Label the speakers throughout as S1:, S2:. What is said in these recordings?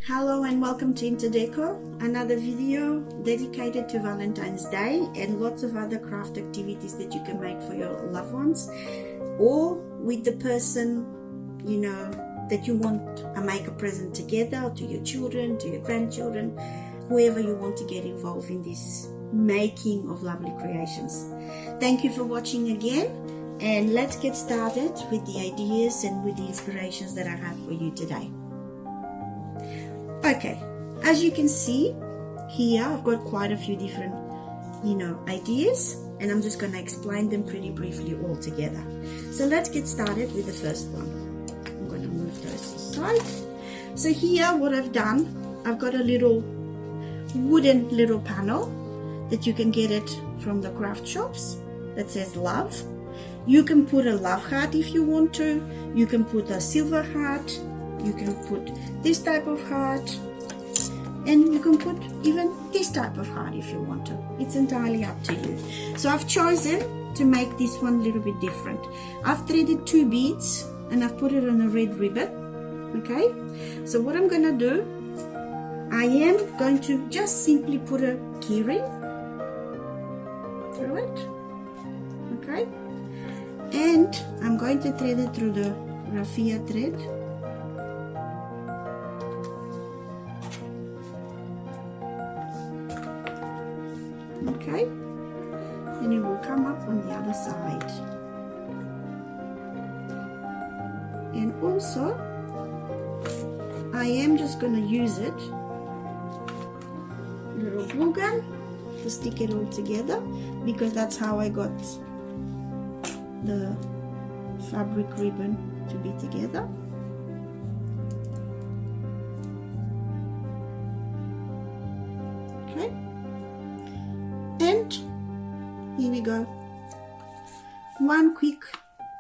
S1: Hello and welcome to InterDecco, another video dedicated to Valentine's Day and lots of other craft activities that you can make for your loved ones or with the person that you want to make a present together, to your children, to your grandchildren, whoever you want to get involved in this making of lovely creations. Thank you for watching again, and let's get started with the ideas and with the inspirations that I have for you today. Okay, as you can see here, I've got quite a few different ideas, and I'm just going to explain them pretty briefly all together. So let's get started with the first one. I'm going to move those aside. So here what I've done, I've got a little wooden little panel that you can get it from the craft shops that says love. You can put a love heart if you want to. You can put a silver heart. You can put this type of heart, and you can put even this type of heart if you want to. It's entirely up to you. So I've chosen to make this one a little bit different. I've threaded 2 beads and I've put it on a red ribbon. Okay, so what I'm gonna do, I am going to just simply put a keyring through it. Okay, and I'm going to thread it through the raffia thread. Okay, and it will come up on the other side. And also I am just going to use it, little glue gun, to stick it all together, because that's how I got the fabric ribbon to be together. Okay, and here we go. One quick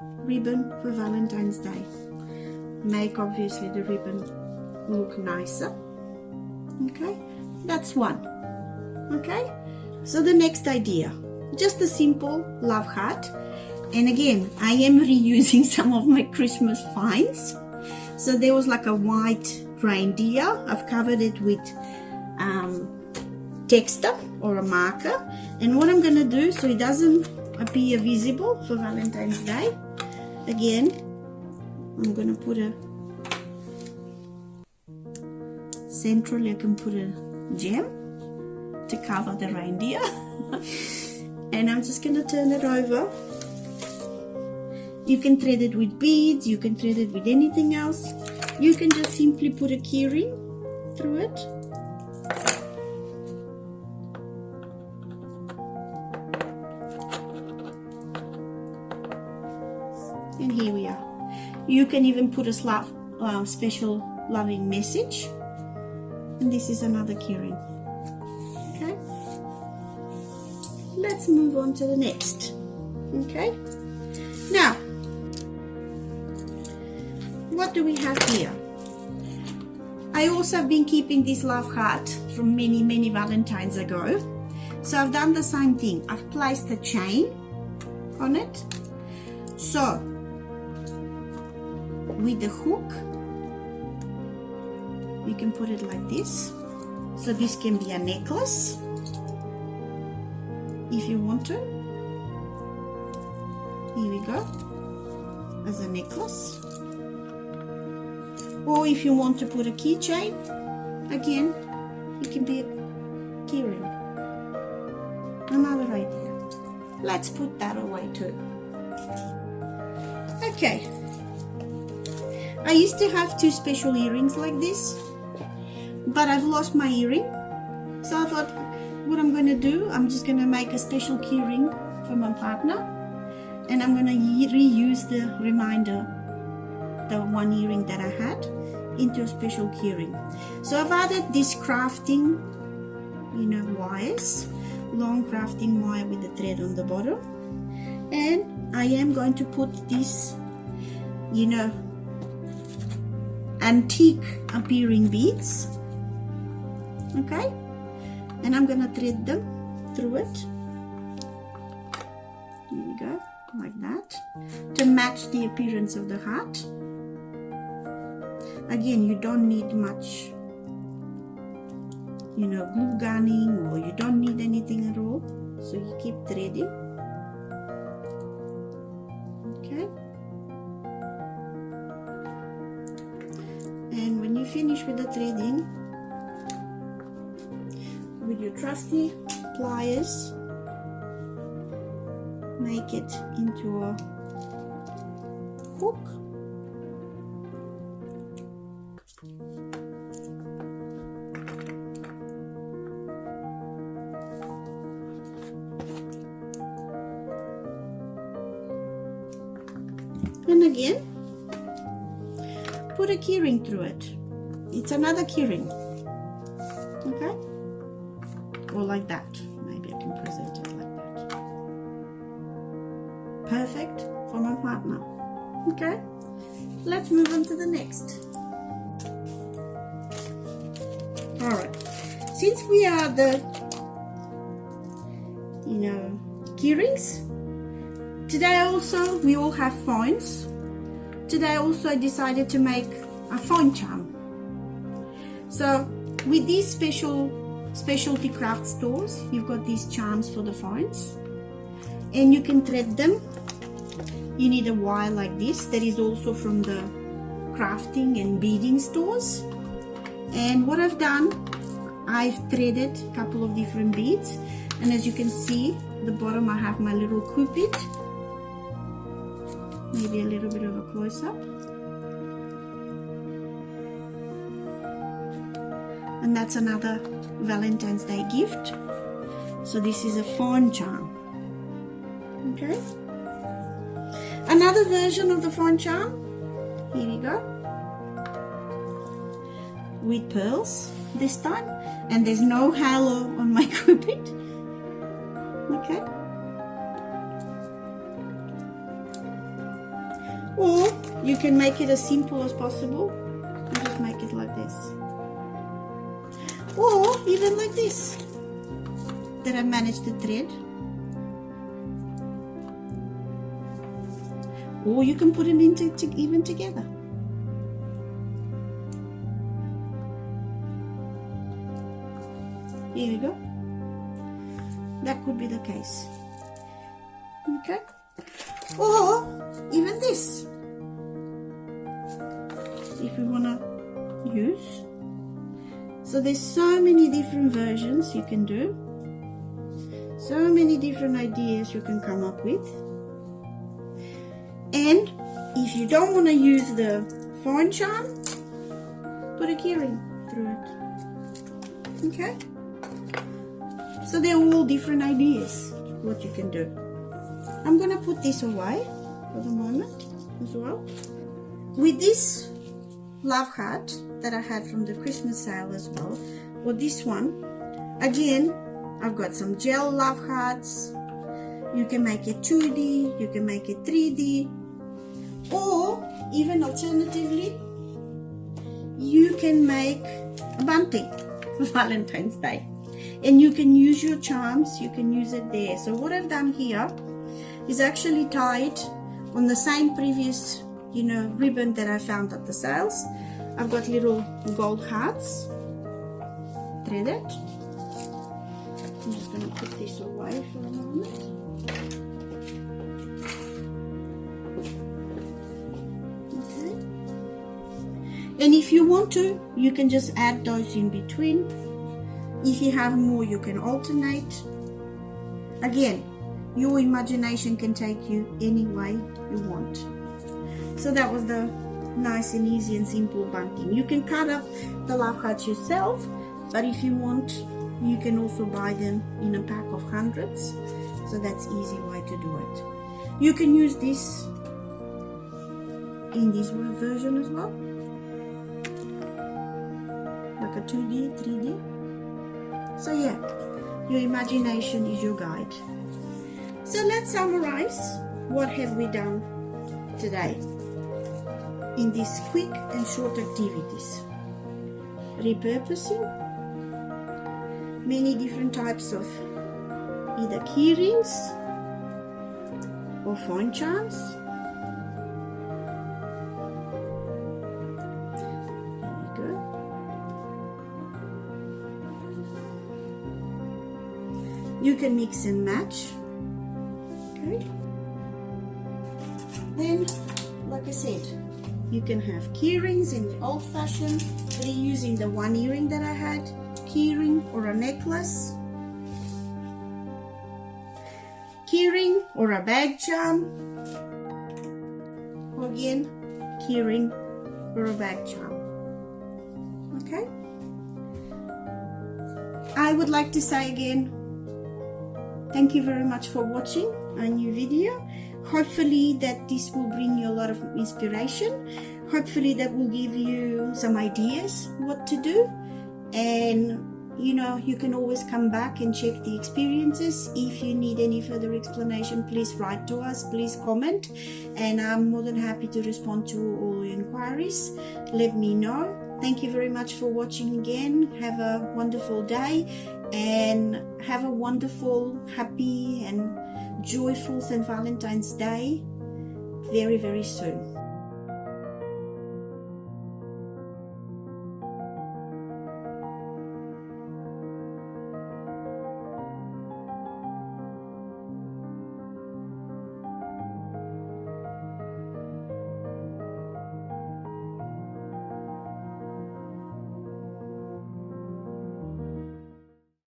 S1: ribbon for Valentine's Day. Make obviously the ribbon look nicer. Okay, that's one. Okay, so the next idea, just a simple love heart. And again, I am reusing some of my Christmas finds. So there was like a white reindeer. I've covered it with texture or a marker, and what I'm gonna do, so it doesn't appear visible for Valentine's Day, again I'm gonna put a centrally, I can put a gem to cover the reindeer and I'm just gonna turn it over. You can thread it with beads, you can thread it with anything else. You can just simply put a keyring through it. And here we are. You can even put a special loving message, and this is another keyring. Okay, let's move on to the next. Okay, now what do we have here? I also have been keeping this love heart from many Valentines ago, so I've done the same thing. I've placed a chain on it. So with the hook, you can put it like this. So this can be a necklace if you want to. Here we go, as a necklace. Or if you want to put a keychain, again, it can be a keyring. Another idea. Let's put that away too. Okay. I used to have 2 special earrings like this, but I've lost my earring. So I thought, what I'm going to do, I'm just going to make a special keyring for my partner, and I'm going to reuse the remainder, the 1 earring that I had, into a special keyring. So I've added this crafting, wires, long crafting wire with the thread on the bottom, and I am going to put this, antique appearing beads. Okay, and I'm gonna thread them through it. Here we go, like that, to match the appearance of the heart. Again, you don't need much glue gunning, or you don't need anything at all. So you keep threading. Okay. And when you finish with the threading, with your trusty pliers, make it into a hook. And again, put a keyring through it. It's another keyring. Okay? Or like that. Maybe I can present it like that. Perfect for my partner. Okay? Let's move on to the next. Alright. Since we are the, keyrings, today also we all have phones. Today also I decided to make a phone charm. So with these specialty craft stores, you've got these charms for the phones, and you can thread them. You need a wire like this that is also from the crafting and beading stores. And what I've done, I've threaded a couple of different beads, and as you can see, the bottom I have my little cupid. Maybe a little bit of a close-up. And that's another Valentine's Day gift. So this is a phone charm. Okay. Another version of the phone charm. Here we go. With pearls this time. And there's no halo on my cupid. Okay. Or you can make it as simple as possible and just make it like this. Or even like this, that I managed to thread. Or you can put them even together. Here we go. That could be the case. Okay. Or even this, if you want to use. So there's so many different versions you can do, so many different ideas you can come up with. And if you don't want to use the phone charm, put a keyring through it. Okay. So they're all different ideas what you can do. I'm gonna put this away for the moment as well. With this love hat that I had from the Christmas sale as well, or this one, again, I've got some gel love hats. You can make it 2D, you can make it 3D, or even alternatively, you can make a bunting for Valentine's Day. And you can use your charms, you can use it there. So what I've done here is actually tied on the same previous, ribbon that I found at the sales. I've got little gold hearts, threaded. I'm just going to put this away for a moment. Okay. And if you want to, you can just add those in between. If you have more, you can alternate. Again, your imagination can take you any way you want. So that was the nice and easy and simple bunting. You can cut up the love hearts yourself, but if you want, you can also buy them in a pack of hundreds. So that's easy way to do it. You can use this in this version as well, like a 2D, 3D. So yeah, your imagination is your guide. So let's summarize what have we done today in these quick and short activities. Repurposing many different types of either keyrings or phone charms. There you go. You can mix and match. Okay. Then, like I said, you can have keyrings in the old-fashioned, reusing the one earring that I had, keyring or a necklace, keyring or a bag charm, or again, keyring or a bag charm. Okay. I would like to say again, thank you very much for watching a new video. Hopefully that this will bring you a lot of inspiration. Hopefully that will give you some ideas what to do. And you know, you can always come back and check the experiences. If you need any further explanation, please write to us, please comment, and I'm more than happy to respond to all your inquiries. Let me know. Thank you very much for watching again. Have a wonderful day and have a wonderful, happy and joyful St. Valentine's Day very, very soon.